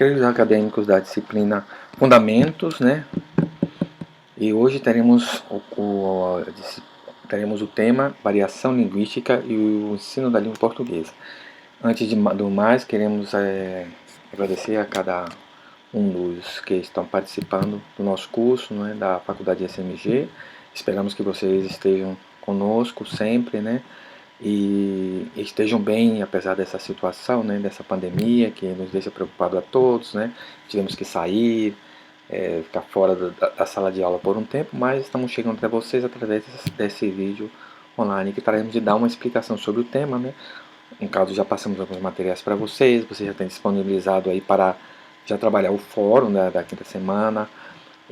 queridos acadêmicos da disciplina Fundamentos, né? E hoje teremos teremos o tema Variação Linguística e o Ensino da Língua Portuguesa. Antes do mais, queremos agradecer a cada um dos que estão participando do nosso curso, né, da Faculdade SMG. Esperamos que vocês estejam conosco sempre, né? E estejam bem apesar dessa situação, né, dessa pandemia que nos deixa preocupados a todos, né? Tivemos que sair, ficar fora da sala de aula por um tempo, mas estamos chegando até vocês através desse vídeo online que traremos de dar uma explicação sobre o tema, né? No caso, já passamos alguns materiais para vocês, você já tem disponibilizado aí para já trabalhar o fórum da quinta semana,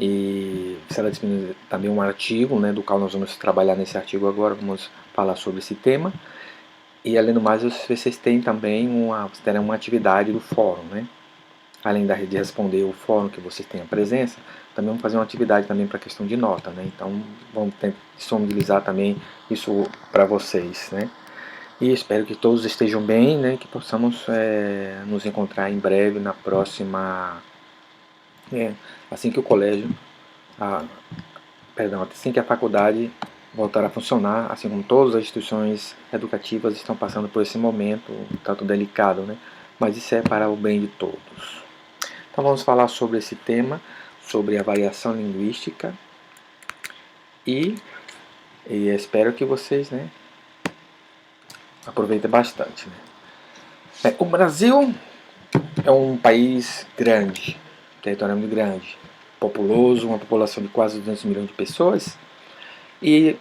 e será disponibilizado também um artigo, né, do qual nós vamos trabalhar nesse artigo agora, vamos falar sobre esse tema. E além do mais, vocês têm também terão uma atividade do fórum, né? Além de responder o fórum que vocês têm a presença, também vamos fazer uma atividade também para a questão de nota, né? Então vamos disponibilizar também isso para vocês, né? E espero que todos estejam bem, né? Que possamos nos encontrar em breve na próxima, assim que o colégio, assim que a faculdade voltar a funcionar, assim como todas as instituições educativas estão passando por esse momento tanto delicado, né? Mas isso é para o bem de todos. Então vamos falar sobre esse tema, sobre a variação linguística e espero que vocês, né, aproveitem bastante, né? O Brasil é um país grande, territorialmente grande, populoso, uma população de quase 200 milhões de pessoas, e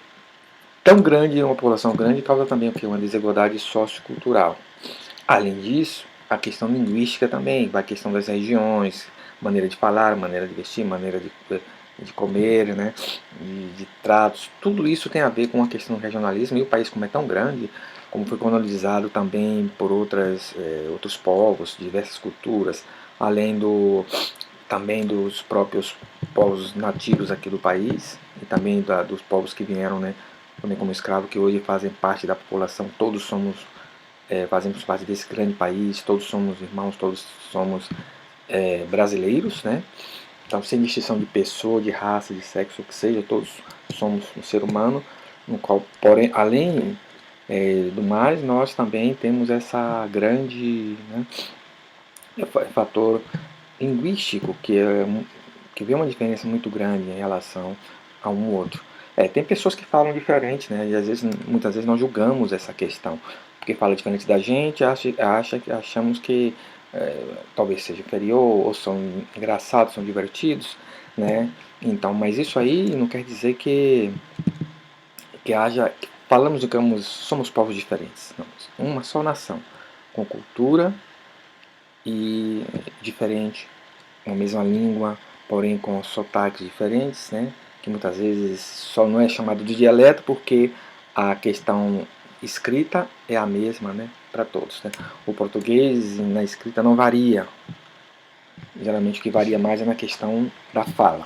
tão grande, uma população grande, causa também uma desigualdade sociocultural. Além disso, a questão linguística também, a questão das regiões, maneira de falar, maneira de vestir, maneira de comer, né, de tratos, tudo isso tem a ver com a questão do regionalismo. E o país, como é tão grande, como foi colonizado também por outros povos, diversas culturas, além também dos próprios povos nativos aqui do país, e também dos povos que vieram, né, também como escravos, que hoje fazem parte da população. Todos fazemos parte desse grande país, todos somos irmãos, todos somos brasileiros, né? Então, sem distinção de pessoa, de raça, de sexo, o que seja, todos somos um ser humano, no qual, porém, além do mais, nós também temos essa grande, né, fator linguístico que vê uma diferença muito grande em relação a um outro. Tem pessoas que falam diferente, né? E às vezes, muitas vezes nós julgamos essa questão, porque fala diferente da gente, achamos que talvez seja inferior, ou são engraçados, são divertidos, né? Então, mas isso aí não quer dizer que falamos, digamos, somos povos diferentes. Não, uma só nação, com cultura e diferente, uma mesma língua, porém com sotaques diferentes, né? Que muitas vezes só não é chamado de dialeto porque a questão escrita é a mesma, né, para todos, né? O português na escrita não varia, geralmente o que varia mais é na questão da fala.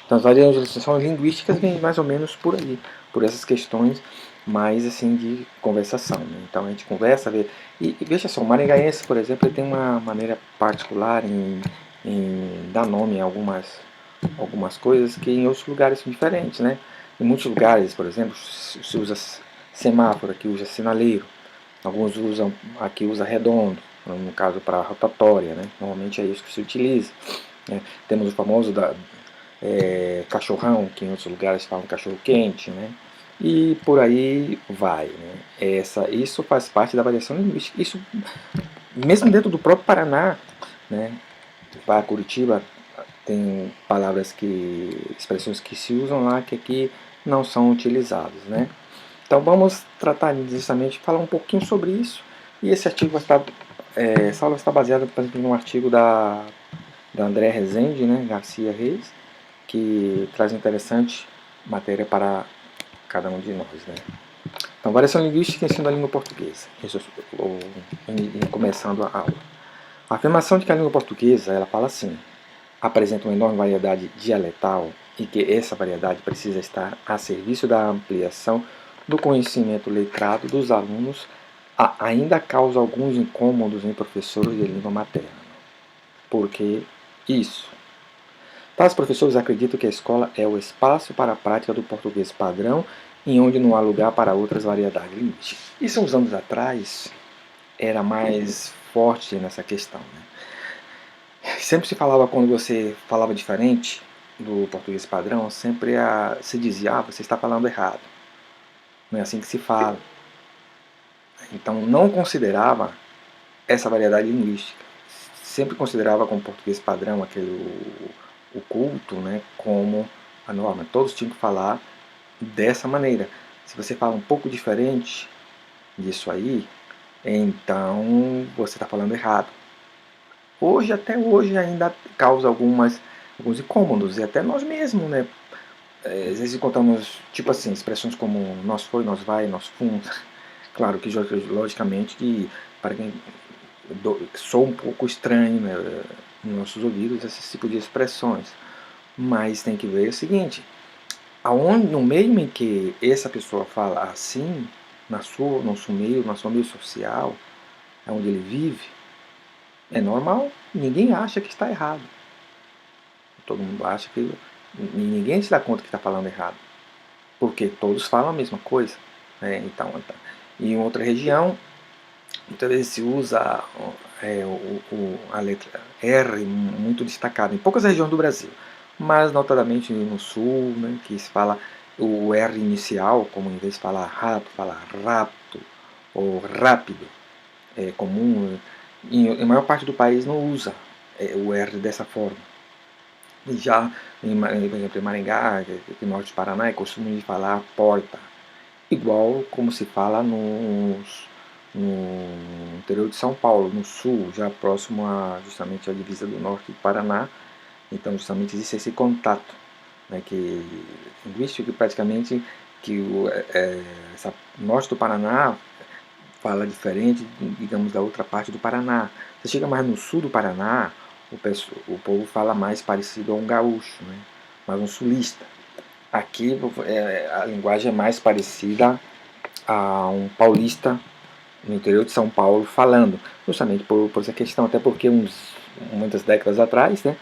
Então as variações linguísticas vêm mais ou menos por aí, por essas questões mais assim de conversação, né? Então a gente conversa, vê, e veja só, o maringaense, por exemplo, ele tem uma maneira particular em dar nome a algumas coisas que em outros lugares são diferentes, né? Em muitos lugares, por exemplo, se usa semáforo, aqui usa sinaleiro, alguns aqui usa redondo, no caso para rotatória, né? Normalmente é isso que se utiliza, né? Temos o famoso cachorrão, que em outros lugares falam cachorro quente, né? E por aí vai, né? Isso faz parte da variação linguística. Isso, mesmo dentro do próprio Paraná, né? Para Curitiba tem expressões que se usam lá que aqui não são utilizadas, né? Então vamos tratar justamente, falar um pouquinho sobre isso. E esse artigo essa aula está baseada, por exemplo, num artigo da André Rezende, né, Garcia Reis, que traz interessante matéria para cada um de nós, né? Então, variação linguística e ensino da língua portuguesa. Começando a aula. A afirmação de que a língua portuguesa, ela fala assim: apresenta uma enorme variedade dialetal e que essa variedade precisa estar a serviço da ampliação do conhecimento letrado dos alunos, ainda causa alguns incômodos em professores de língua materna. Por que isso? Tais professores acreditam que a escola é o espaço para a prática do português padrão, em onde não há lugar para outras variedades linguísticas. Isso uns anos atrás era mais forte nessa questão, né? Sempre se falava, quando você falava diferente do português padrão, sempre se dizia, você está falando errado. Não é assim que se fala. Então não considerava essa variedade linguística. Sempre considerava como português padrão o culto, né, como a norma. Todos tinham que falar dessa maneira. Se você fala um pouco diferente disso aí, então você está falando errado. Hoje, até hoje, ainda causa alguns incômodos, e até nós mesmos, né? Às vezes encontramos, tipo assim, expressões como nós foi, nós vai, nós fomos. Claro que, logicamente, que para quem sou um pouco estranho, né, nos nossos ouvidos esse tipo de expressões. Mas tem que ver o seguinte, no meio em que essa pessoa fala assim, no seu meio social, onde ele vive, é normal, ninguém acha que está errado. Todo mundo acha que. Ninguém se dá conta que está falando errado. Porque todos falam a mesma coisa. Né? Então, em outra região, muitas vezes se usa a letra R muito destacada em poucas regiões do Brasil, mas notadamente no sul, né, que se fala o R inicial, como em vez de falar rato, fala rapto ou rápido, é comum. Em maior parte do país não usa o R dessa forma. E já, por exemplo, em Maringá, aqui no norte do Paraná, é costume de falar porta, igual como se fala no interior de São Paulo, no sul, já próximo justamente à divisa do norte do Paraná. Então, justamente existe esse contato, né, que linguístico, que praticamente que essa norte do Paraná fala diferente, digamos, da outra parte do Paraná. Você chega mais no sul do Paraná, o povo fala mais parecido a um gaúcho, né, mais um sulista. Aqui a linguagem é mais parecida a um paulista no interior de São Paulo falando, justamente por essa questão, até porque muitas décadas atrás, né,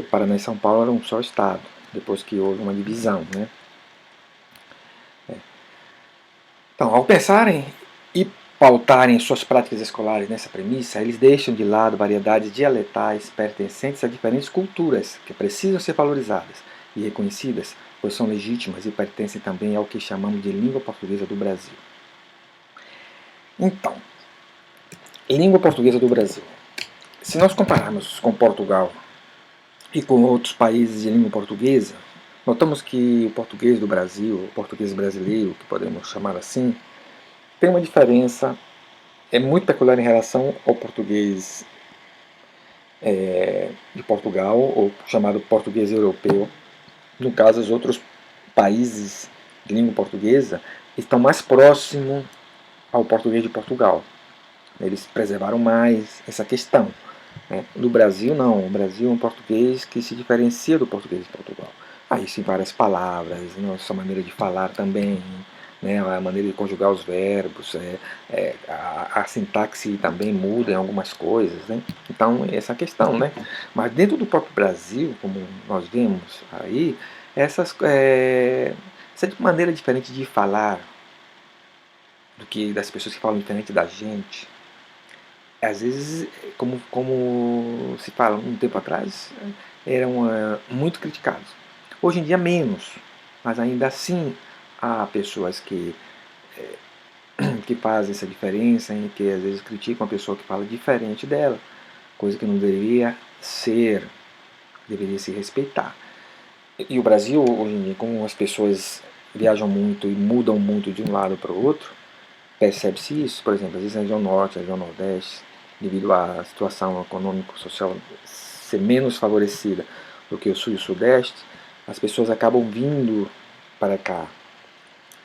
Paraná e São Paulo eram um só estado, depois que houve uma divisão. Né. Então, ao pensarem e pautarem suas práticas escolares nessa premissa, eles deixam de lado variedades dialetais pertencentes a diferentes culturas que precisam ser valorizadas e reconhecidas, pois são legítimas e pertencem também ao que chamamos de língua portuguesa do Brasil. Então, língua portuguesa do Brasil. Se nós compararmos com Portugal e com outros países de língua portuguesa, notamos que o português do Brasil, o português brasileiro, que podemos chamar assim, tem uma diferença muito peculiar em relação ao português de Portugal, ou chamado português europeu. No caso, os outros países de língua portuguesa estão mais próximos ao português de Portugal. Eles preservaram mais essa questão. Né? No Brasil, não. O Brasil é um português que se diferencia do português de Portugal. Aí sim, várias palavras, nossa maneira de falar também, né? A maneira de conjugar os verbos, a sintaxe também muda em algumas coisas. Né? Então, essa questão. Né? Mas dentro do próprio Brasil, como nós vemos aí, essa maneira diferente de falar do que das pessoas que falam diferente da gente, às vezes, como se fala um tempo atrás, eram muito criticados. Hoje em dia, menos, mas ainda assim há pessoas que fazem essa diferença e que às vezes criticam a pessoa que fala diferente dela, coisa que não deveria ser, deveria se respeitar. E o Brasil, hoje em dia, como as pessoas viajam muito e mudam muito de um lado para o outro, percebe-se isso, por exemplo, às vezes na região norte, na região nordeste, devido à situação econômico-social ser menos favorecida do que o sul e o sudeste, as pessoas acabam vindo para cá,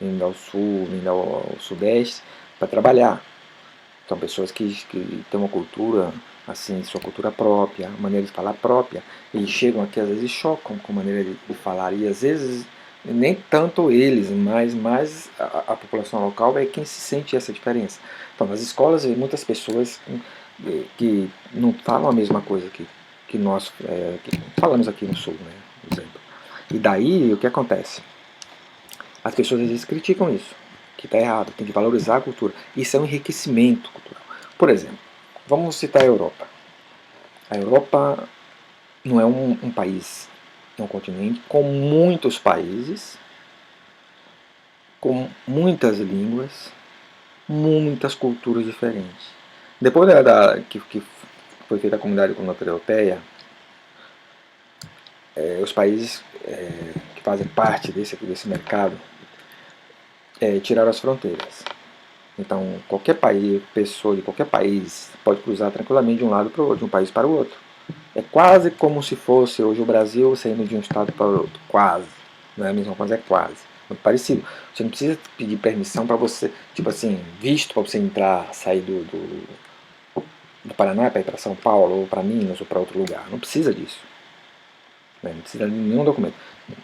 vindo ao sul, vindo ao sudeste, para trabalhar. São pessoas que têm uma cultura, assim, sua cultura própria, maneira de falar própria, e chegam aqui às vezes chocam com a maneira de falar, e às vezes nem tanto eles, mas mais a população local é quem se sente essa diferença. Então, nas escolas, muitas pessoas que não falam a mesma coisa que nós que falamos aqui no Sul, né, por exemplo. E daí o que acontece? As pessoas às vezes criticam isso, que está errado, tem que valorizar a cultura. Isso é um enriquecimento cultural. Por exemplo, vamos citar a Europa. A Europa não é um país, é um continente com muitos países, com muitas línguas, muitas culturas diferentes. Depois que foi feita a Comunidade Econômica Europeia, os países que fazem parte desse mercado tiraram as fronteiras. Então, qualquer país, pessoa de qualquer país pode cruzar tranquilamente de um lado para o outro, de um país para o outro. É quase como se fosse hoje o Brasil saindo de um estado para o outro. Quase. Não é a mesma coisa, é quase. Muito parecido. Você não precisa pedir permissão para você, tipo assim, visto para você entrar, sair do Paraná para ir para São Paulo, ou para Minas, ou para outro lugar. Não precisa disso. Não precisa de nenhum documento.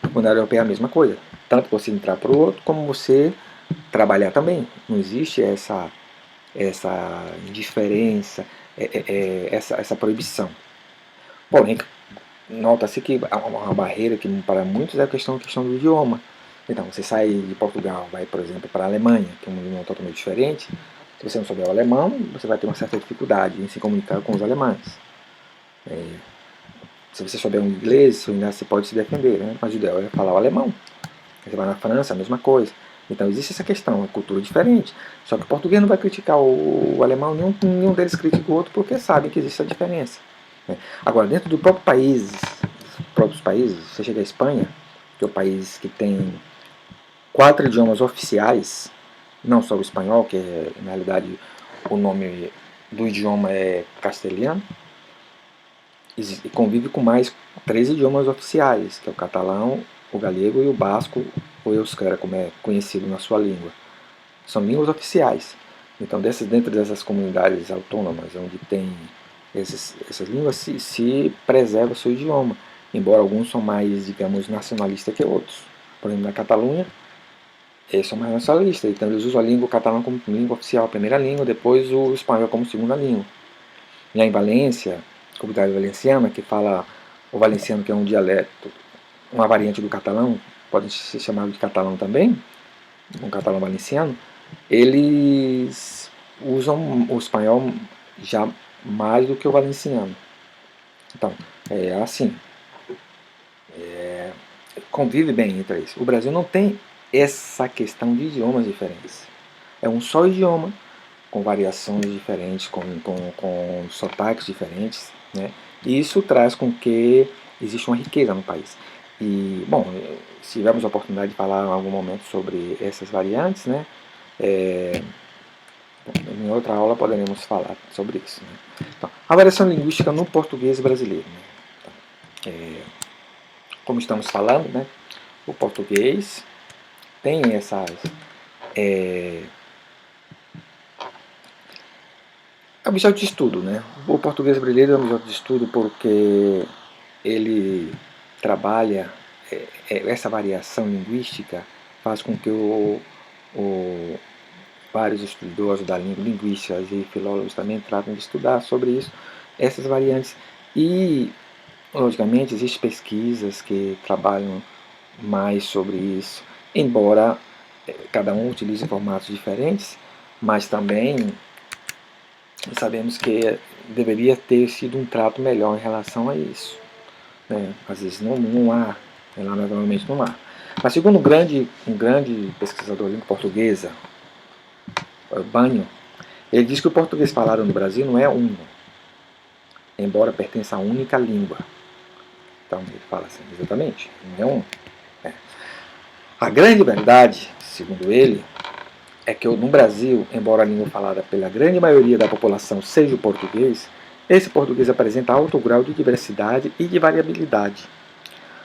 Na Comunidade Europeia é a mesma coisa. Tanto você entrar para o outro, como você trabalhar também. Não existe essa indiferença, essa proibição. Porém, nota-se que há uma barreira que para muitos é a questão do idioma. Então, você sai de Portugal, vai, por exemplo, para a Alemanha, que é um idioma totalmente diferente. Se você não souber o alemão, você vai ter uma certa dificuldade em se comunicar com os alemães. Se você souber o inglês, você pode se defender, né? Mas o ideal é falar o alemão. Você vai na França, a mesma coisa. Então existe essa questão, é cultura diferente. Só que o português não vai criticar o alemão, nenhum deles critica o outro, porque sabem que existe essa diferença. Né? Agora, dentro do próprio país, próprios países, você chega à Espanha, que é o país que tem 4 idiomas oficiais, não só o espanhol, que na realidade o nome do idioma é castelhano, e convive com mais 3 idiomas oficiais, que é o catalão, o galego e o basco, ou euskera, como é conhecido na sua língua. São línguas oficiais. Então, dentro dessas comunidades autônomas, onde tem essas línguas, se preserva o seu idioma, embora alguns são mais, digamos, nacionalistas que outros. Por exemplo, na Catalunha, eles são mais nacionalistas, então eles usam a língua catalã como língua oficial, primeira língua, depois o espanhol como segunda língua. Já em Valência, comunidade valenciana, que fala o valenciano, que é um dialeto, uma variante do catalão, pode ser chamado de catalão também, um catalão valenciano, eles usam o espanhol já mais do que o valenciano. Então, é assim, convive bem entre eles. O Brasil não tem essa questão de idiomas diferentes. É um só idioma, com variações diferentes, com sotaques diferentes, né? E isso traz com que exista uma riqueza no país. E, bom, se tivermos a oportunidade de falar em algum momento sobre essas variantes, né? Em outra aula poderemos falar sobre isso. Né? Então, a variação linguística no português brasileiro. Né? Então, como estamos falando, né? O português tem essas é objeto de estudo, né? O português brasileiro é um objeto de estudo porque ele trabalha essa variação linguística faz com que vários estudiosos da língua, linguistas e filólogos também tratam de estudar sobre isso, essas variantes. E, logicamente, existem pesquisas que trabalham mais sobre isso, embora cada um utilize formatos diferentes, mas também sabemos que deveria ter sido um trato melhor em relação a isso. Né? Às vezes não há, lamentavelmente não há. Mas segundo um grande pesquisador de língua portuguesa, Banho, ele diz que o português falado no Brasil não é uno, embora pertença à única língua. Então ele fala assim, exatamente, não é um. É. A grande verdade, segundo ele, é que no Brasil, embora a língua falada pela grande maioria da população seja o português, esse português apresenta alto grau de diversidade e de variabilidade,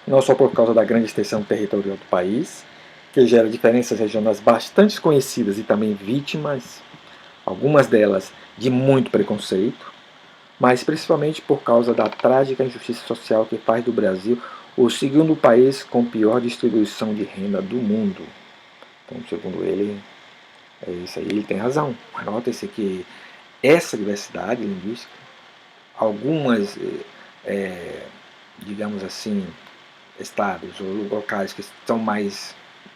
não só por causa da grande extensão territorial do país, que gera diferenças regionais bastante conhecidas e também vítimas, algumas delas de muito preconceito, mas principalmente por causa da trágica injustiça social que faz do Brasil o segundo país com pior distribuição de renda do mundo. Então, segundo ele, é isso aí, ele tem razão. Anota-se que essa diversidade linguística, algumas, digamos assim, estados ou locais que estão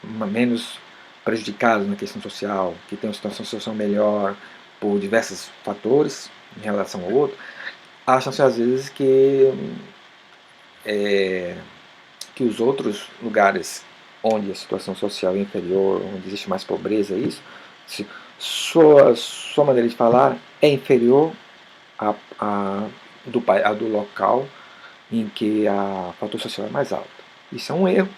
menos prejudicados na questão social, que têm uma situação social melhor por diversos fatores em relação ao outro, acham-se às vezes que os outros lugares onde a situação social é inferior, onde existe mais pobreza, se sua maneira de falar é inferior do local em que a fator social é mais alto. Isso é um erro,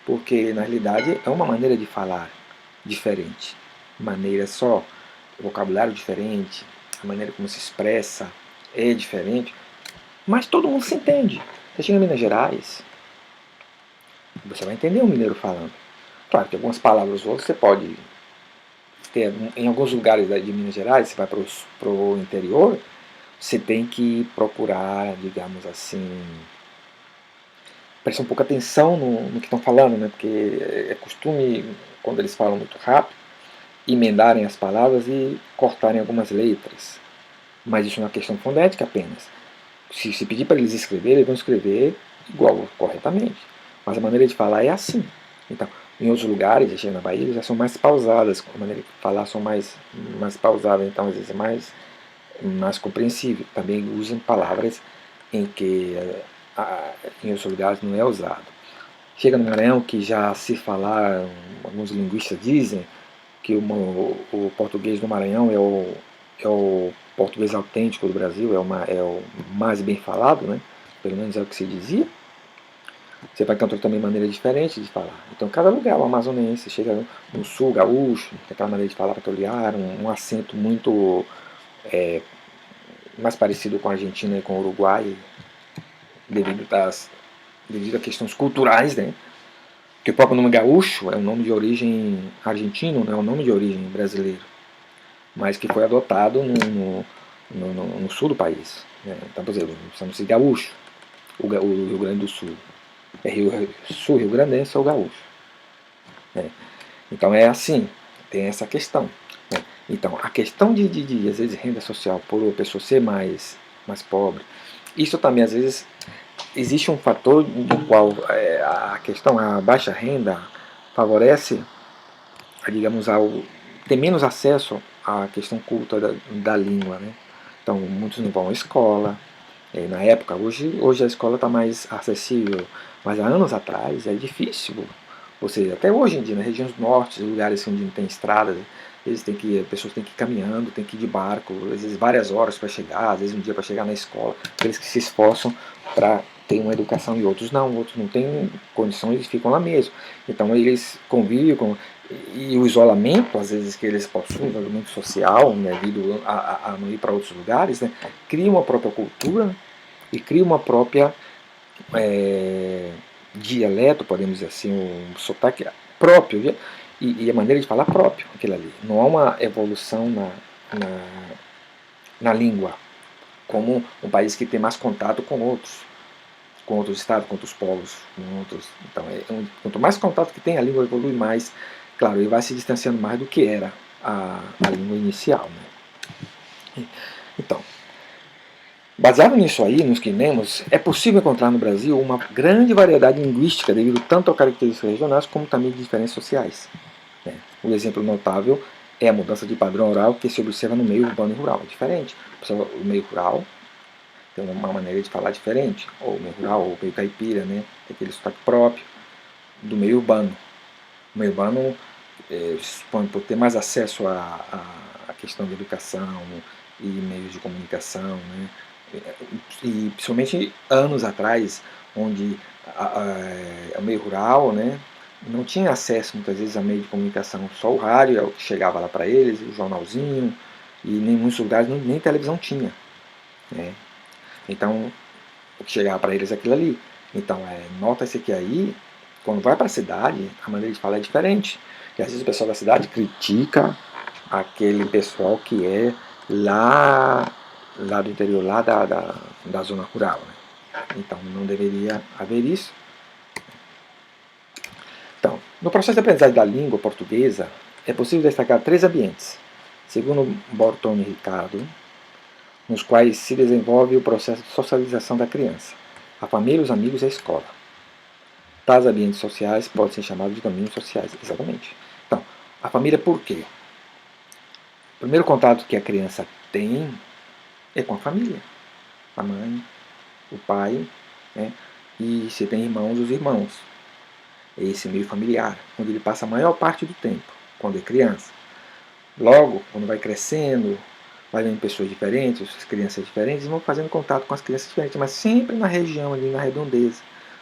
porque na realidade é uma maneira de falar diferente, maneira só, vocabulário diferente, a maneira como se expressa é diferente, mas todo mundo se entende. Você chega em Minas Gerais, você vai entender o mineiro falando. Claro que algumas palavras ou outras você pode ter, em alguns lugares de Minas Gerais, você vai para o interior, você tem que procurar, digamos assim, prestar um pouco atenção no que estão falando, né? Porque é costume, quando eles falam muito rápido, emendarem as palavras e cortarem algumas letras. Mas isso não é uma questão fonética apenas. Se pedir para eles escreverem, eles vão escrever igual, corretamente. Mas a maneira de falar é assim. Então, em outros lugares, na Bahia, eles já são mais pausadas, a maneira de falar são mais pausadas, então às vezes é mais compreensível. Também usam palavras em que em outros lugares não é usado. Chega no Maranhão, que já se falar, alguns linguistas dizem que o português do Maranhão é o português autêntico do Brasil, é o mais bem falado, né? Pelo menos é o que se dizia. Você vai encontrar também maneira diferente de falar. Então, cada lugar, o amazonense, chega no sul, gaúcho, tem aquela maneira de falar peculiar, um acento muito mais parecido com a Argentina e com o Uruguai, devido a questões culturais, né? Porque o próprio nome gaúcho é um nome de origem argentino, não é um nome de origem brasileiro, mas que foi adotado no sul do país. Né? Então, por exemplo, chama-se gaúcho, o Rio Grande do Sul. É Rio Grandense ou gaúcho. Né? Então é assim, tem essa questão. Né? Então, a questão de às vezes, renda social, por a pessoa ser mais pobre, isso também, às vezes, existe um fator do qual a questão, a baixa renda, favorece, digamos, ter menos acesso à questão culta da língua. Né? Então, muitos não vão à escola. Na época, hoje a escola está mais acessível, mas há anos atrás é difícil. Ou seja, até hoje em dia, nas regiões norte, lugares onde não tem estradas, as pessoas têm que ir caminhando, têm que ir de barco, às vezes várias horas para chegar, às vezes um dia para chegar na escola. Aqueles que se esforçam para ter uma educação e outros não têm condições e ficam lá mesmo. Então eles convivem e o isolamento, às vezes, que eles possuem, o isolamento social, né, devido a não ir para outros lugares, né, cria uma própria cultura e cria uma própria dialeto, podemos dizer assim, um sotaque próprio e a maneira de falar próprio, aquilo ali. Não há uma evolução na língua, como um país que tem mais contato com outros estados, com outros povos, com outros. Então, quanto mais contato que tem, a língua evolui mais. Claro, ele vai se distanciando mais do que era a língua inicial. Né? Então, baseado nisso aí, nos que lemos, é possível encontrar no Brasil uma grande variedade linguística devido tanto a características regionais como também de diferenças sociais. Né? Um exemplo notável é a mudança de padrão oral que se observa no meio urbano e rural. É diferente. O meio rural tem uma maneira de falar diferente, ou o meio rural, ou o meio caipira, né? Tem aquele sotaque próprio do meio urbano. O meio urbano por ter mais acesso à questão de educação e meios de comunicação, né? E principalmente anos atrás, onde o meio rural, né, não tinha acesso muitas vezes a meio de comunicação, só o rádio é o que chegava lá para eles, o jornalzinho, e em muitos lugares nem televisão tinha. Né? Então, o que chegava para eles é aquilo ali. Então, nota-se que aí, quando vai para a cidade, a maneira de falar é diferente. E às vezes o pessoal da cidade critica aquele pessoal que é lá do interior, lá da zona rural. Né? Então, não deveria haver isso. Então, no processo de aprendizagem da língua portuguesa, é possível destacar 3 ambientes. Segundo Bortoni Ricardo, nos quais se desenvolve o processo de socialização da criança. A família, os amigos e a escola. Tais ambientes sociais podem ser chamados de domínios sociais. Exatamente. Então, a família por quê? O primeiro contato que a criança tem é com a família. A mãe, o pai, né? E se tem irmãos, os irmãos. É esse meio familiar, onde ele passa a maior parte do tempo, quando é criança. Logo, quando vai crescendo, vai vendo pessoas diferentes, as crianças diferentes, e vão fazendo contato com as crianças diferentes, mas sempre na região ali, na redondeza.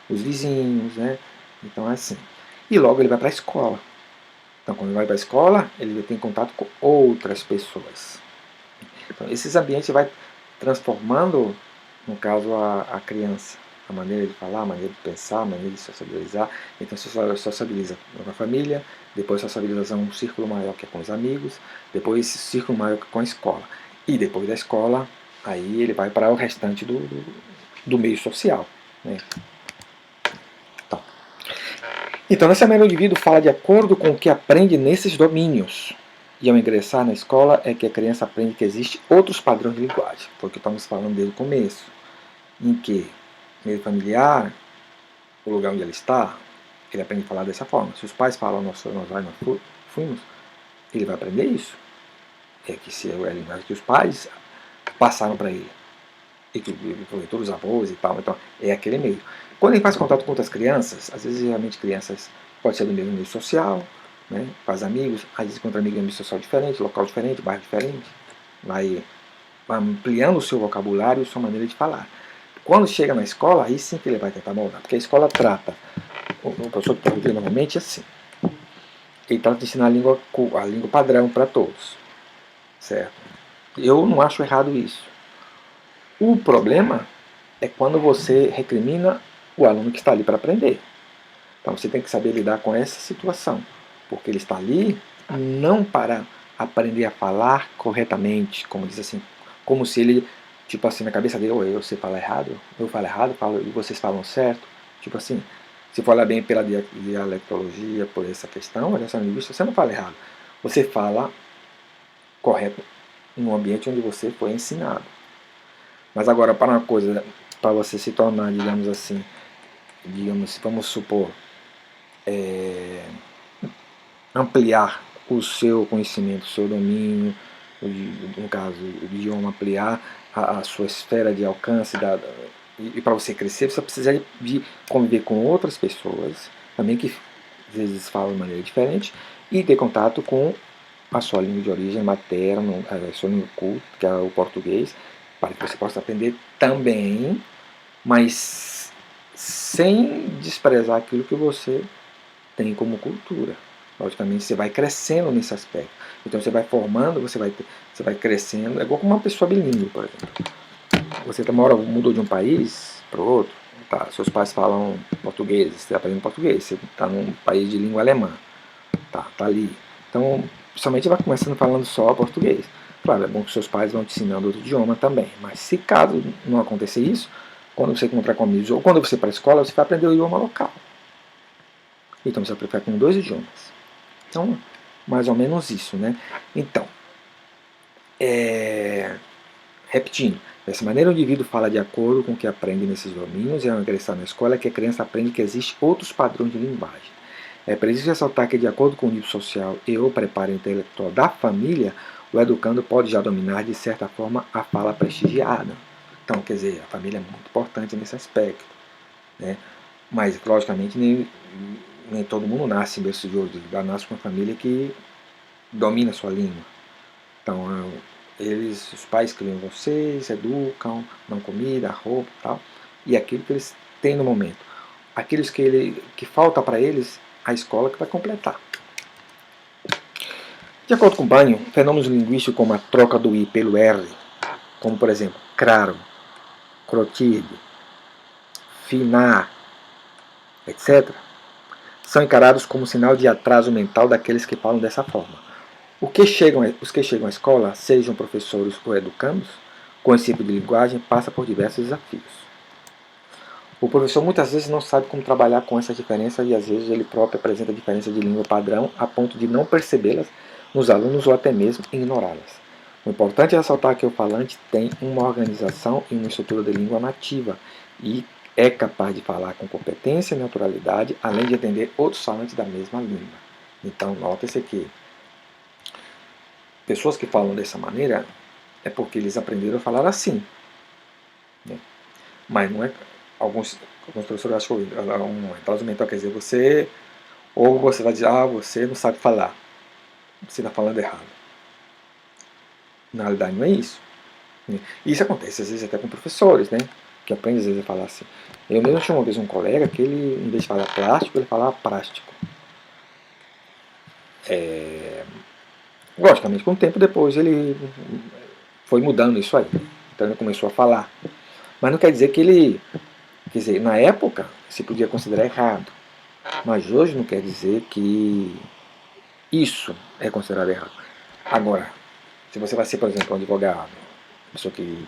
Os vizinhos, né? Então é assim. E logo ele vai para a escola. Então quando ele vai para a escola, ele tem contato com outras pessoas. Então esses ambientes vai transformando, no caso, a criança. A maneira de falar, a maneira de pensar, a maneira de sociabilizar. Então sociabiliza com a família, depois sociabiliza um círculo maior que é com os amigos, depois esse círculo maior que é com a escola. E depois da escola, aí ele vai para o restante do meio social. Né? Então, nessa maneira o indivíduo fala de acordo com o que aprende nesses domínios. E ao ingressar na escola é que a criança aprende que existem outros padrões de linguagem. Foi o que estamos falando desde o começo. Em que, meio familiar, o lugar onde ele está, ele aprende a falar dessa forma. Se os pais falam nós fomos, ele vai aprender isso. É que se é a linguagem que os pais passaram para ele. E que todos os avós e tal. Então, é aquele meio. Quando ele faz contato com outras crianças, às vezes realmente crianças pode ser do mesmo meio social, né, faz amigos, às vezes encontra amigos em meio social diferente, local diferente, bairro diferente, vai ampliando o seu vocabulário e sua maneira de falar. Quando chega na escola, aí sim que ele vai tentar moldar, porque a escola trata, o professor de português normalmente é assim, ele trata de ensinar a língua padrão para todos, certo? Eu não acho errado isso. O problema é quando você recrimina o aluno que está ali para aprender. Então você tem que saber lidar com essa situação, porque ele está ali não para aprender a falar corretamente, como diz assim, como se ele, tipo assim, na cabeça dele, ou você fala errado, eu falo errado, e vocês falam certo, tipo assim, se for olhar bem pela dialectologia, por essa questão, essa linguística, você não fala errado, você fala correto no ambiente onde você foi ensinado. Mas agora, para uma coisa, para você se tornar, digamos assim, vamos supor, ampliar o seu conhecimento, o seu domínio, no caso, o idioma, ampliar a sua esfera de alcance, e para você crescer, você precisa de conviver com outras pessoas, também que às vezes falam de maneira diferente, e ter contato com a sua língua de origem materna, a sua língua culta, que é o português, para que você possa aprender também, mas sem desprezar aquilo que você tem como cultura. Logicamente você vai crescendo nesse aspecto. Então você vai formando, você vai crescendo. É igual com uma pessoa bilíngue, por exemplo. Você mudou de um país para o outro, tá, seus pais falam português, você está aprendendo português, você está num país de língua alemã, tá ali. Então, principalmente vai começando falando só português. Claro, é bom que seus pais vão te ensinando outro idioma também, mas se caso não acontecer isso, quando você encontrar com amigos ou quando você ir para a escola, você vai aprender o idioma local. Então você vai ficar com dois idiomas. Então, mais ou menos isso, né? Então, repetindo, dessa maneira o indivíduo fala de acordo com o que aprende nesses domínios e ao ingressar na escola é que a criança aprende que existem outros padrões de linguagem. É preciso ressaltar que, de acordo com o nível social e o preparo intelectual da família, o educando pode já dominar, de certa forma, a fala prestigiada. Então, quer dizer, a família é muito importante nesse aspecto, né? Mas, logicamente, nem todo mundo nasce em berço de ouro, nasce com uma família que domina a sua língua. Então, os pais criam vocês, educam, dão comida, roupa e tal, e aquilo que eles têm no momento. Aqueles que falta para eles, a escola que vai completar. De acordo com Banho, fenômenos linguísticos como a troca do I pelo R, como por exemplo, craro, crotilde, finar, etc., são encarados como sinal de atraso mental daqueles que falam dessa forma. Os que chegam à escola, sejam professores ou educandos, com esse tipo de linguagem, passa por diversos desafios. O professor muitas vezes não sabe como trabalhar com essas diferenças e às vezes ele próprio apresenta diferenças de língua padrão a ponto de não percebê-las nos alunos ou até mesmo ignorá-las. O importante é ressaltar que o falante tem uma organização e uma estrutura de língua nativa e é capaz de falar com competência e naturalidade, além de entender outros falantes da mesma língua. Então, note-se que pessoas que falam dessa maneira é porque eles aprenderam a falar assim. Né? Mas não é. Alguns professores acham um atraso mental, quer dizer, ou você vai dizer, você não sabe falar, você está falando errado. Na realidade, não é isso. Né? Isso acontece às vezes até com professores, né? Que aprendem às vezes a falar assim. Eu mesmo tinha uma vez um colega que ele, em vez de falar plástico, ele falava prástico. Logicamente, com o tempo depois ele foi mudando isso aí. Então ele começou a falar. Mas não quer dizer que ele. Quer dizer, na época se podia considerar errado. Mas hoje não quer dizer que isso é considerado errado. Agora, se você vai ser, por exemplo, um advogado, pessoa que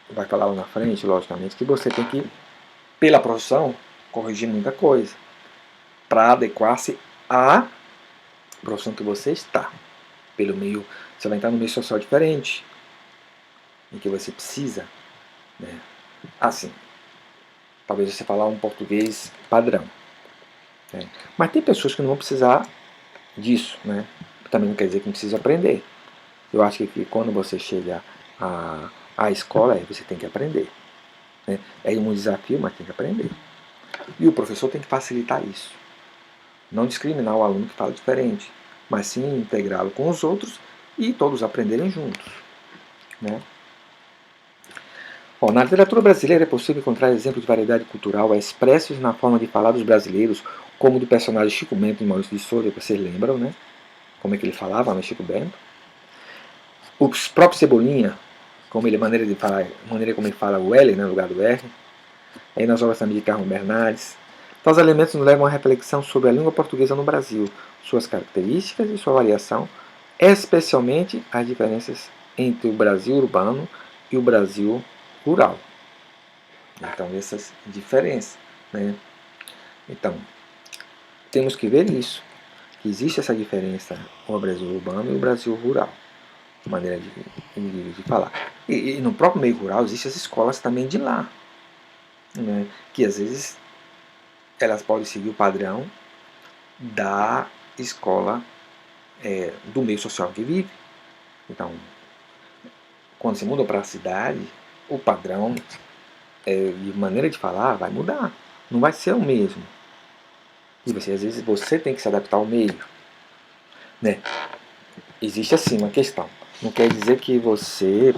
vai falar lá na frente, logicamente, que você tem que, pela profissão, corrigir muita coisa para adequar-se à profissão que você está. Pelo meio, você vai entrar no meio social diferente, em que você precisa, né? Assim, talvez você falar um português padrão. Né? Mas tem pessoas que não vão precisar disso, né? Também não quer dizer que não precisa aprender. Eu acho que quando você chega à escola, aí você tem que aprender. Né? É um desafio, mas tem que aprender. E o professor tem que facilitar isso. Não discriminar o aluno que fala diferente, mas sim integrá-lo com os outros e todos aprenderem juntos. Né? Bom, na literatura brasileira é possível encontrar exemplos de variedade cultural expressos na forma de falar dos brasileiros, como do personagem Chico Bento e Maurício de Souza, que vocês lembram, né? Como é que ele falava, né, Chico Bento. O próprio Cebolinha, como ele, maneira de falar, maneira como ele fala o L, né, no lugar do R. Aí nas obras também de Carlos Bernardes. Tais elementos nos levam à reflexão sobre a língua portuguesa no Brasil, suas características e sua variação, especialmente as diferenças entre o Brasil urbano e o Brasil rural. Então, essas diferenças. Né? Então, temos que ver isso, que existe essa diferença entre o Brasil urbano e o Brasil rural, maneira de falar. E no próprio meio rural existem as escolas também de lá, né? Que às vezes elas podem seguir o padrão da escola do meio social que vive. Então, quando se muda para a cidade, o padrão de maneira de falar vai mudar. Não vai ser o mesmo. E você, às vezes você tem que se adaptar ao meio. Né? Existe assim uma questão. Não quer dizer que você,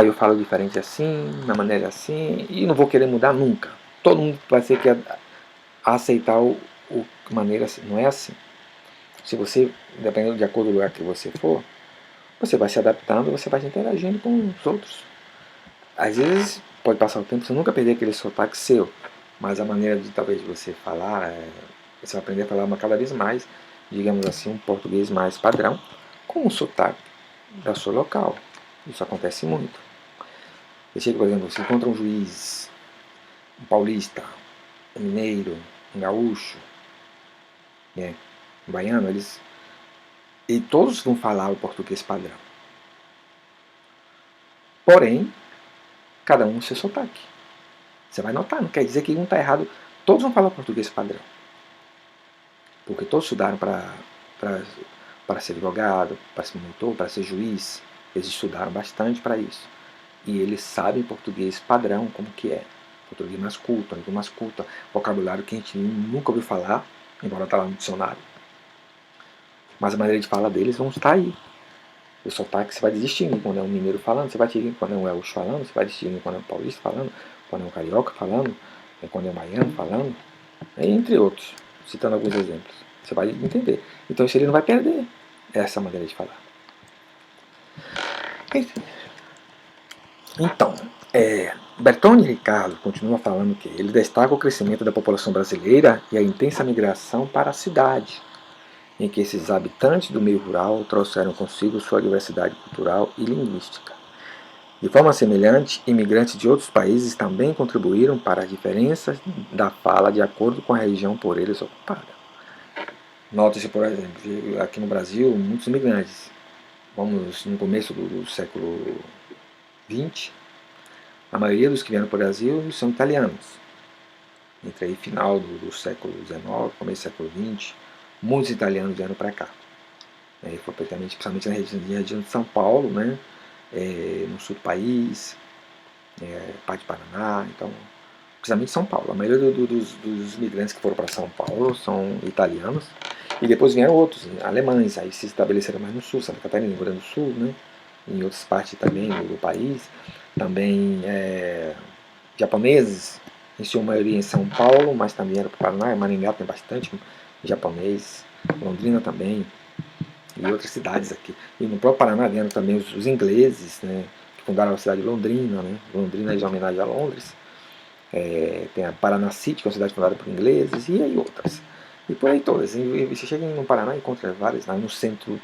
eu falo diferente assim, na maneira assim, e não vou querer mudar nunca. Todo mundo vai ter que aceitar o maneira assim. Não é assim. Se você, dependendo de acordo com o lugar que você for, você vai se adaptando, você vai interagindo com os outros. Às vezes pode passar o tempo, você nunca perder aquele sotaque seu, mas a maneira de talvez você falar, você vai aprender a falar cada vez mais, digamos assim, um português mais padrão, com o sotaque da sua local. Isso acontece muito. Eu sei que, por exemplo, você encontra um juiz, um paulista, um mineiro, um gaúcho, né, um baiano, e todos vão falar o português padrão. Porém, cada um o seu sotaque. Você vai notar, não quer dizer que um está errado. Todos vão falar português padrão. Porque todos estudaram para ser advogado, para ser monitor, para ser juiz. Eles estudaram bastante para isso. E eles sabem português padrão, como que é. Português mais culto, língua mais culta, vocabulário que a gente nunca ouviu falar, embora está lá no dicionário. Mas a maneira de falar deles vão estar aí. O sotaque você vai distinguir quando é um mineiro falando, você vai distinguir quando é um gaúcho falando, você vai distinguir quando é um paulista falando, quando é um carioca falando, quando é um baiano falando, entre outros, citando alguns exemplos. Você vai entender. Então isso ele não vai perder essa maneira de falar. Então, Bertone Ricardo continua falando que ele destaca o crescimento da população brasileira e a intensa migração para a cidade, em que esses habitantes do meio rural trouxeram consigo sua diversidade cultural e linguística. De forma semelhante, imigrantes de outros países também contribuíram para as diferenças da fala de acordo com a região por eles ocupada. Note-se, por exemplo, aqui no Brasil, muitos imigrantes. vamos no começo do século XX, a maioria dos que vieram para o Brasil são italianos. Entre aí final do século XIX, começo do século XX, muitos italianos vieram para cá. Foi principalmente na região de São Paulo, né? No sul do país, parte do Paraná, então, principalmente São Paulo. A maioria dos imigrantes que foram para São Paulo são italianos, e depois vieram outros, alemães, aí se estabeleceram mais no sul, Santa Catarina, Rio Grande do Sul, né? Em outras partes também do país. Também japoneses, em sua maioria em São Paulo, mas também era para o Paraná, Maringá tem bastante japonês, Londrina também, e outras cidades aqui. E no próprio Paraná vieram também os ingleses, né, que fundaram a cidade de Londrina, né? Londrina é de homenagem a Londres. Tem a Paraná City, que é uma cidade fundada por ingleses, e aí outras. E por aí todas. E você chega no Paraná e encontra várias. Né? No centro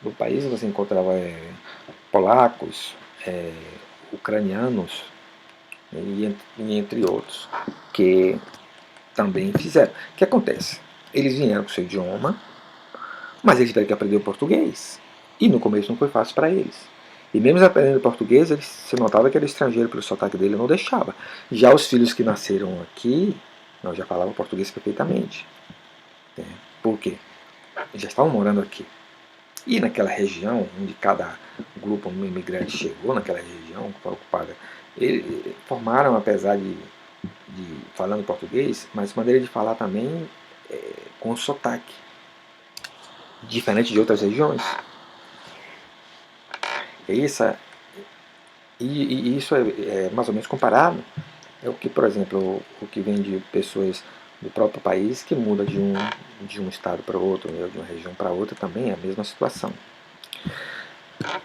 do país você encontrava polacos, ucranianos, e entre outros, que também fizeram. O que acontece? Eles vieram com o seu idioma, mas eles tiveram que aprender o português. E no começo não foi fácil para eles. E mesmo aprendendo português, se notava que era estrangeiro pelo sotaque dele, não deixava. Já os filhos que nasceram aqui, não, já falavam português perfeitamente. Por quê? Já estavam morando aqui. E naquela região, onde cada grupo imigrante chegou, naquela região que foi ocupada, eles formaram, apesar de falando português, mas maneira de falar também com sotaque, diferente de outras regiões. E isso é mais ou menos comparado é o que, por exemplo, o que vem de pessoas do próprio país que muda de um estado para outro, de uma região para outra, também é a mesma situação.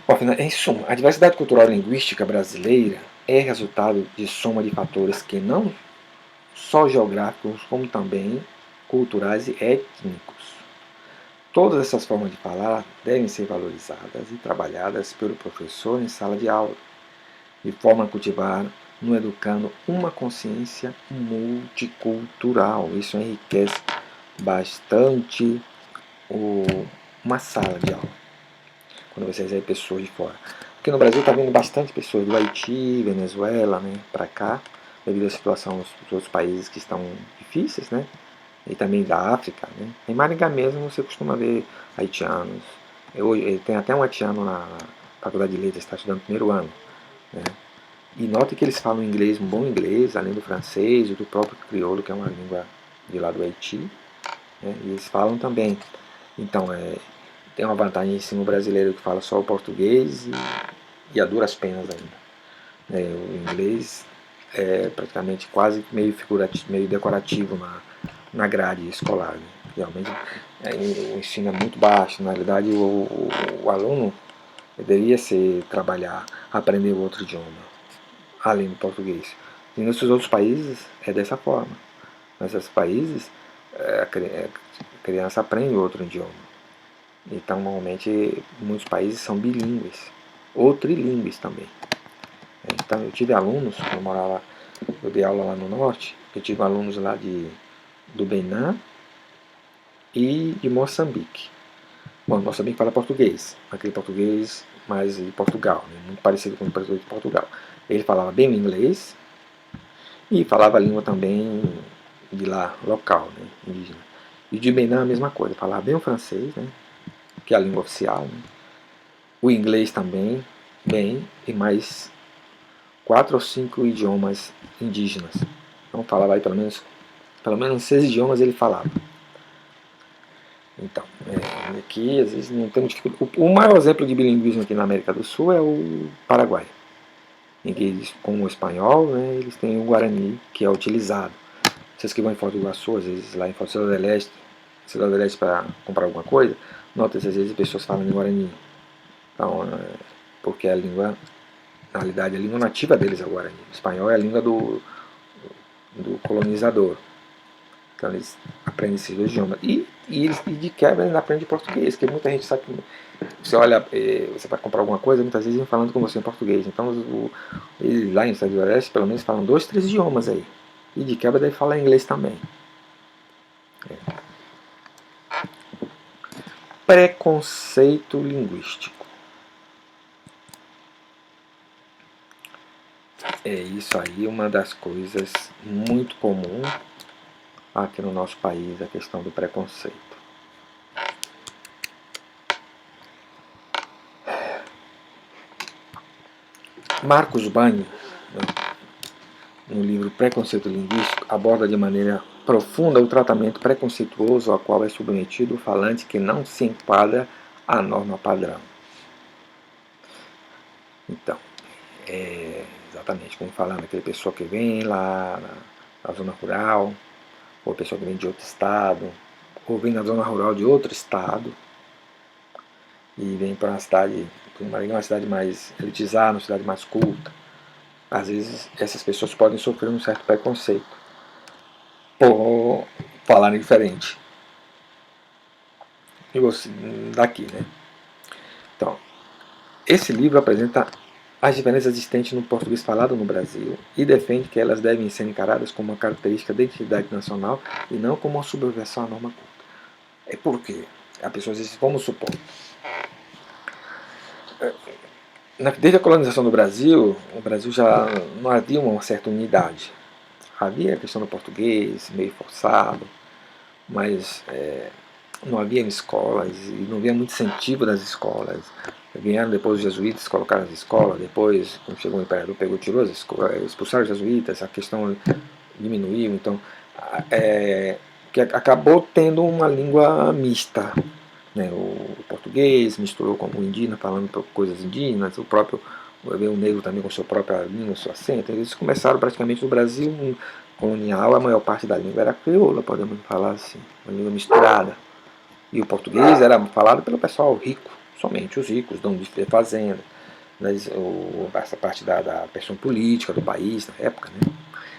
Bom, em suma, a diversidade cultural e linguística brasileira é resultado de soma de fatores que não só geográficos, como também culturais e étnicos. Todas essas formas de falar devem ser valorizadas e trabalhadas pelo professor em sala de aula, de forma a cultivar no educando uma consciência multicultural. Isso enriquece bastante uma sala de aula, quando você recebe pessoas de fora. Porque no Brasil está vindo bastante pessoas do Haiti, Venezuela, né, para cá, devido à situação dos outros países que estão difíceis, né, e também da África. Né. Em Maringá mesmo você costuma ver haitianos. Tem até um haitiano na Faculdade de Letras, está estudando no primeiro ano. Né. E note que eles falam inglês, um bom inglês, além do francês e do próprio crioulo, que é uma língua de lá do Haiti. Né, e eles falam também. Então, tem uma vantagem em cima do brasileiro que fala só o português e a duras penas ainda. O inglês é praticamente quase meio figurativo, meio decorativo na grade escolar. Né? Realmente o ensino é muito baixo. Na realidade, o aluno deveria trabalhar, aprender outro idioma, além do português. E nos outros países é dessa forma. Nesses países, a criança aprende outro idioma. Então, normalmente, muitos países são bilíngues, ou trilíngues também. Então, eu tive alunos, eu dei aula lá no norte, eu tive alunos lá do Benin e de Moçambique. Bom, Moçambique fala português, aquele português mais de Portugal, né, muito parecido com o português de Portugal. Ele falava bem o inglês e falava a língua também de lá, local, né, indígena. E de Benin a mesma coisa, falava bem o francês, né, que é a língua oficial, né? O inglês também, bem, e mais 4 ou 5 idiomas indígenas. Então falava aí pelo menos 6 idiomas ele falava. Então, aqui às vezes não temos dificuldade. O maior exemplo de bilinguismo aqui na América do Sul é o Paraguai, em que eles, com o espanhol, né, eles têm o Guarani, que é utilizado. Vocês que vão em Foz do Iguaçu, às vezes lá em Cidade do Leste para comprar alguma coisa, nota às vezes as pessoas falam em Guarani. Então, porque a língua, na realidade, a língua nativa deles é o Guarani. O espanhol é a língua do colonizador. Então eles aprendem esses dois idiomas. E de quebra eles aprendem português, porque muita gente sabe que você olha, você vai comprar alguma coisa, muitas vezes vem falando com você em português. Então eles lá em Cidade do Leste pelo menos falam 2, 3 idiomas aí. E de quebra deve falar inglês também. Preconceito linguístico. É isso aí, uma das coisas muito comum aqui no nosso país, a questão do preconceito. Marcos Bani, no livro Preconceito Linguístico, aborda de maneira profunda o tratamento preconceituoso ao qual é submetido o falante que não se enquadra à norma padrão. Então, exatamente, como falando, aquela pessoa que vem lá na zona rural, ou a pessoa que vem de outro estado, ou vem na zona rural de outro estado, e vem para uma cidade, uma cidade mais elitizada, uma cidade mais culta. Às vezes essas pessoas podem sofrer um certo preconceito por falarem diferente e você, daqui, né? Então, esse livro apresenta as diferenças existentes no português falado no Brasil e defende que elas devem ser encaradas como uma característica da identidade nacional e não como uma subversão à norma culta. É porque a pessoa diz, vamos supor, desde a colonização do Brasil, o Brasil já não havia uma certa unidade. Havia a questão do português, meio forçado, mas não havia escolas e não havia muito incentivo das escolas. Vieram depois os jesuítas, colocaram as escolas, depois, quando chegou o imperador, tirou as escolas, expulsaram os jesuítas, a questão diminuiu, então que acabou tendo uma língua mista. Né? O português misturou com o indígena, falando coisas indígenas, o próprio o negro também com sua própria língua, seu acento. Eles começaram praticamente no Brasil colonial, a maior parte da língua era crioula, podemos falar assim, uma língua misturada. E o português era falado pelo pessoal rico, somente os ricos, donos de fazenda, essa parte da questão política do país na época, né?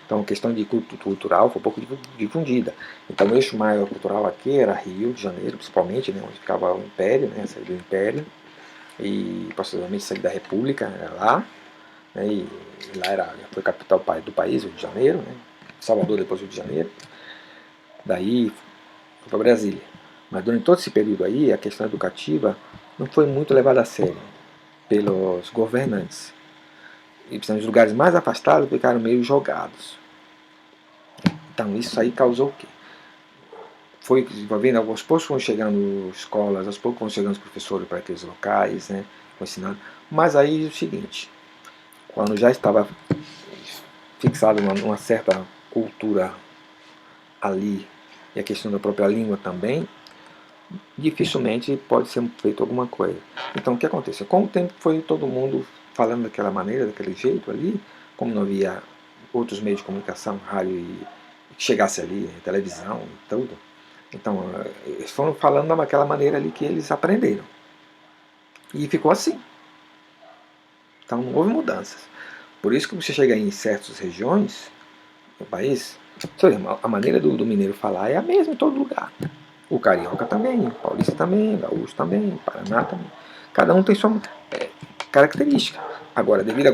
Então a questão de cultural foi um pouco difundida. Então o eixo maior cultural aqui era Rio de Janeiro, principalmente, né, onde ficava o Império, né, a saída do Império, e posteriormente a saída da República, era lá, né, e lá foi capital do país, o Rio de Janeiro, né, Salvador depois o Rio de Janeiro, daí foi para Brasília. Mas durante todo esse período aí, a questão educativa não foi muito levada a sério pelos governantes. E principalmente os lugares mais afastados ficaram meio jogados. Então isso aí causou o quê? Foi desenvolvendo, aos poucos vão chegando escolas, aos poucos vão chegando os professores para aqueles locais, né, ensinando. Mas aí é o seguinte, quando já estava fixado uma certa cultura ali, e a questão da própria língua também, dificilmente pode ser feito alguma coisa. Então o que aconteceu? Com o tempo foi todo mundo falando daquela maneira, daquele jeito ali, como não havia outros meios de comunicação, rádio que chegasse ali, televisão e tudo. Então eles foram falando daquela maneira ali que eles aprenderam. E ficou assim. Então não houve mudanças. Por isso que você chega em certas regiões do país, a maneira do mineiro falar é a mesma em todo lugar. O carioca também, o paulista também, o gaúcho também, o Paraná também. Cada um tem sua característica. Agora, devido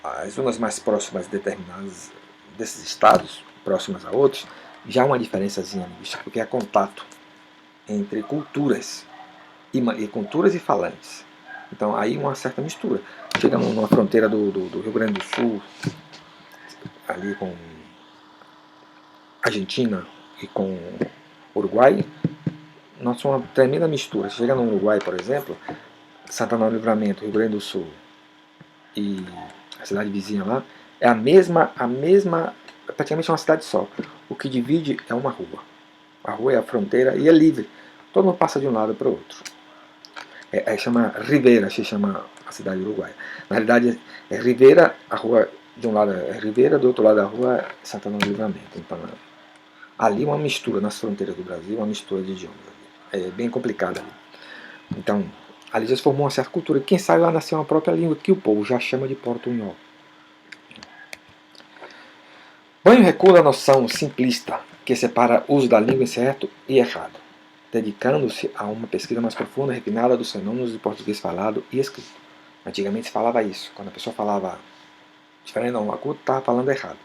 às zonas mais próximas determinadas desses estados, próximas a outros, já há uma diferençazinha linguística, porque há contato entre culturas e falantes. Então, aí uma certa mistura. Chega numa fronteira do Rio Grande do Sul, ali com Argentina e com Uruguai, nós somos uma tremenda mistura. Chega no Uruguai, por exemplo, Santana do Livramento, Rio Grande do Sul e a cidade vizinha lá, é a mesma, praticamente uma cidade só. O que divide é uma rua. A rua é a fronteira e é livre. Todo mundo passa de um lado para o outro. Chama Rivera, se chama a cidade uruguaia. Na realidade, é Rivera, a rua de um lado é Rivera, do outro lado da rua é Santana do Livramento. Então, ali uma mistura, nas fronteiras do Brasil, uma mistura de idiomas. É bem complicado ali. Então, ali já se formou uma certa cultura. Quem sabe lá nasceu uma própria língua que o povo já chama de portunhol. Banho recua a noção simplista que separa o uso da língua em certo e errado, dedicando-se a uma pesquisa mais profunda e refinada dos fenômenos do português falado e escrito. Antigamente se falava isso. Quando a pessoa falava diferente da norma culta, estava falando errado.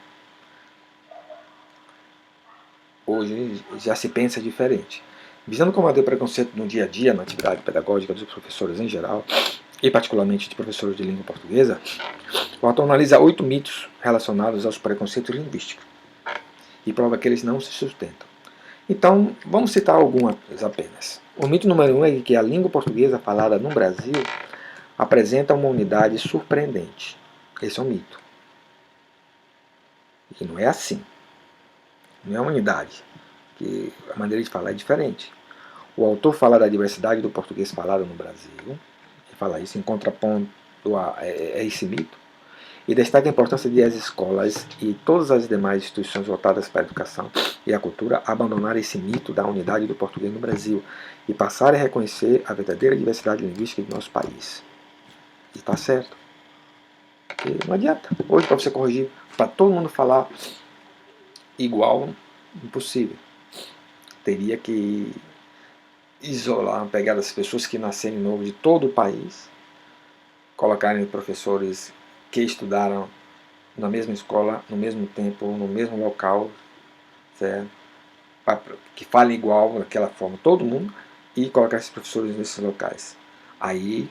Hoje já se pensa diferente. Visando combater o preconceito no dia a dia, na atividade pedagógica dos professores em geral, e particularmente de professores de língua portuguesa, O autor analisa 8 mitos relacionados aos preconceitos linguísticos e prova que eles não se sustentam. Então, vamos citar alguns apenas. O mito número 1 é que a língua portuguesa falada no Brasil apresenta uma unidade surpreendente. Esse é um mito. E não é assim. Não é uma unidade. Que a maneira de falar é diferente. O autor fala da diversidade do português falado no Brasil. Ele fala isso em contraponto a esse mito. E destaca a importância de as escolas e todas as demais instituições voltadas para a educação e a cultura abandonarem esse mito da unidade do português no Brasil e passarem a reconhecer a verdadeira diversidade linguística do nosso país. E está certo. Porque não adianta. Hoje, para você corrigir, para todo mundo falar igual, impossível. Teria que isolar, pegar as pessoas que nasceram novo de todo o país, colocarem professores que estudaram na mesma escola, no mesmo tempo, no mesmo local, certo? Que falem igual, daquela forma, todo mundo, e colocar esses professores nesses locais. Aí,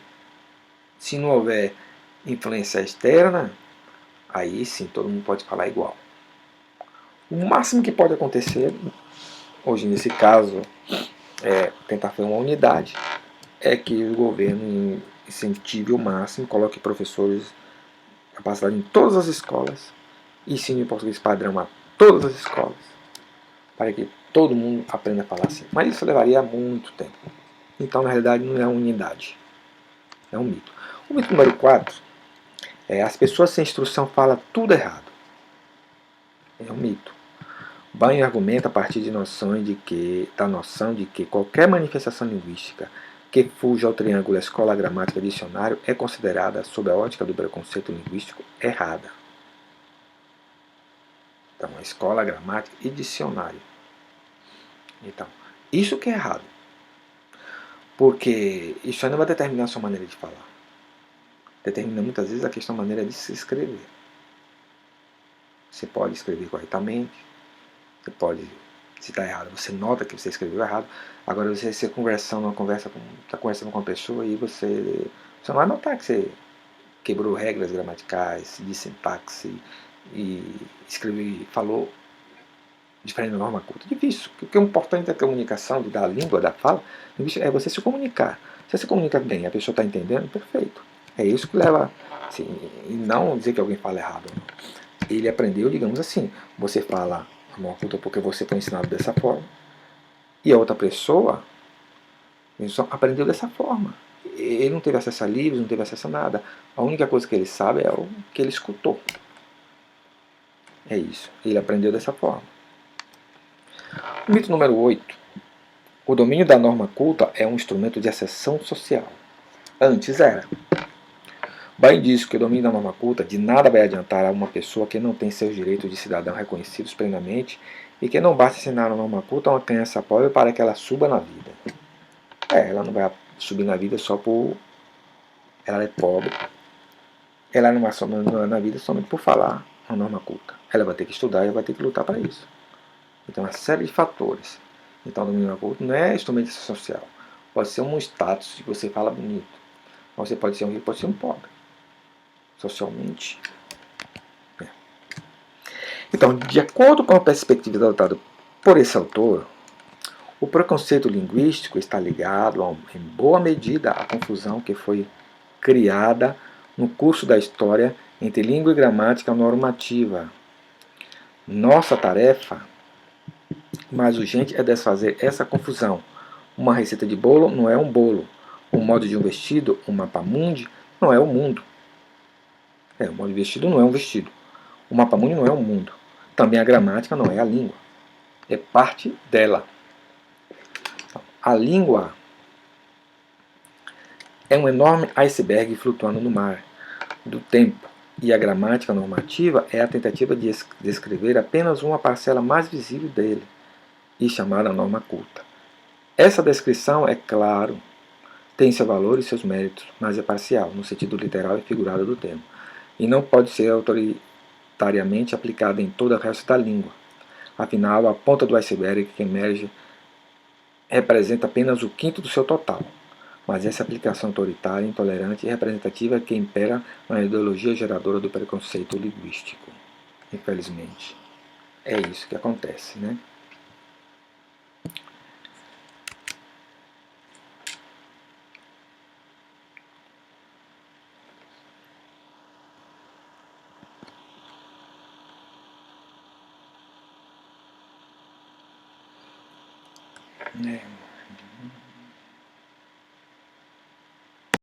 se não houver influência externa, aí sim, todo mundo pode falar igual. O máximo que pode acontecer, hoje nesse caso, é tentar fazer uma unidade, é que o governo incentive ao máximo, coloque professores capacitados em todas as escolas, ensine o português padrão a todas as escolas, para que todo mundo aprenda a falar assim. Mas isso levaria muito tempo. Então, na realidade, não é uma unidade. É um mito. O mito número 4 é as pessoas sem instrução falam tudo errado. É um mito. Bain argumenta a partir da noção de que qualquer manifestação linguística que fuja ao triângulo escola, gramática e dicionário é considerada, sob a ótica do preconceito linguístico, errada. Então, a escola, gramática e dicionário. Então, isso que é errado. Porque isso aí não vai determinar a sua maneira de falar. Determina muitas vezes a questão da maneira de se escrever. Você pode escrever corretamente, você pode, se está errado, você nota que você escreveu errado. Agora, você está conversando com uma pessoa e você não vai notar que você quebrou regras gramaticais, de sintaxe e escreveu, falou diferente da norma culta. Difícil, porque o importante da comunicação, da língua, da fala, é você se comunicar. Se você se comunica bem, a pessoa está entendendo, perfeito. É isso que leva, assim, e não dizer que alguém fala errado. Não. Ele aprendeu, digamos assim, você fala a norma culta porque você foi ensinado dessa forma, e a outra pessoa só aprendeu dessa forma. Ele não teve acesso a livros, não teve acesso a nada. A única coisa que ele sabe é o que ele escutou. É isso. Ele aprendeu dessa forma. O mito número 8. O domínio da norma culta é um instrumento de ascensão social. Antes era. Bain diz que o domínio da norma culta de nada vai adiantar a uma pessoa que não tem seus direitos de cidadão reconhecidos plenamente e que não basta ensinar a norma culta a uma criança pobre para que ela suba na vida. Ela não vai subir na vida só por ela é pobre. Ela não vai subir na vida somente por falar a norma culta. Ela vai ter que estudar e vai ter que lutar para isso. Então, uma série de fatores. Então, o domínio culto não é instrumento social. Pode ser um status que você fala bonito. Você pode ser um rico, pode ser um pobre. Socialmente. Então, de acordo com a perspectiva adotada por esse autor, o preconceito linguístico está ligado, em boa medida, à confusão que foi criada no curso da história entre língua e gramática normativa. Nossa tarefa mais urgente é desfazer essa confusão. Uma receita de bolo não é um bolo. O modo de um vestido, um mapa-mundi, não é o mundo. O modo de vestido não é um vestido. O mapa-mundi não é um mundo. Também a gramática não é a língua. É parte dela. A língua é um enorme iceberg flutuando no mar do tempo. E a gramática normativa é a tentativa de descrever apenas uma parcela mais visível dele, e chamada norma culta. Essa descrição, é claro, tem seu valor e seus méritos, mas é parcial, no sentido literal e figurado do termo, e não pode ser autoritariamente aplicada em todo o resto da língua. Afinal, a ponta do iceberg que emerge representa apenas o quinto do seu total. Mas essa aplicação autoritária, intolerante e representativa é que impera uma ideologia geradora do preconceito linguístico. Infelizmente. É isso que acontece, né? É.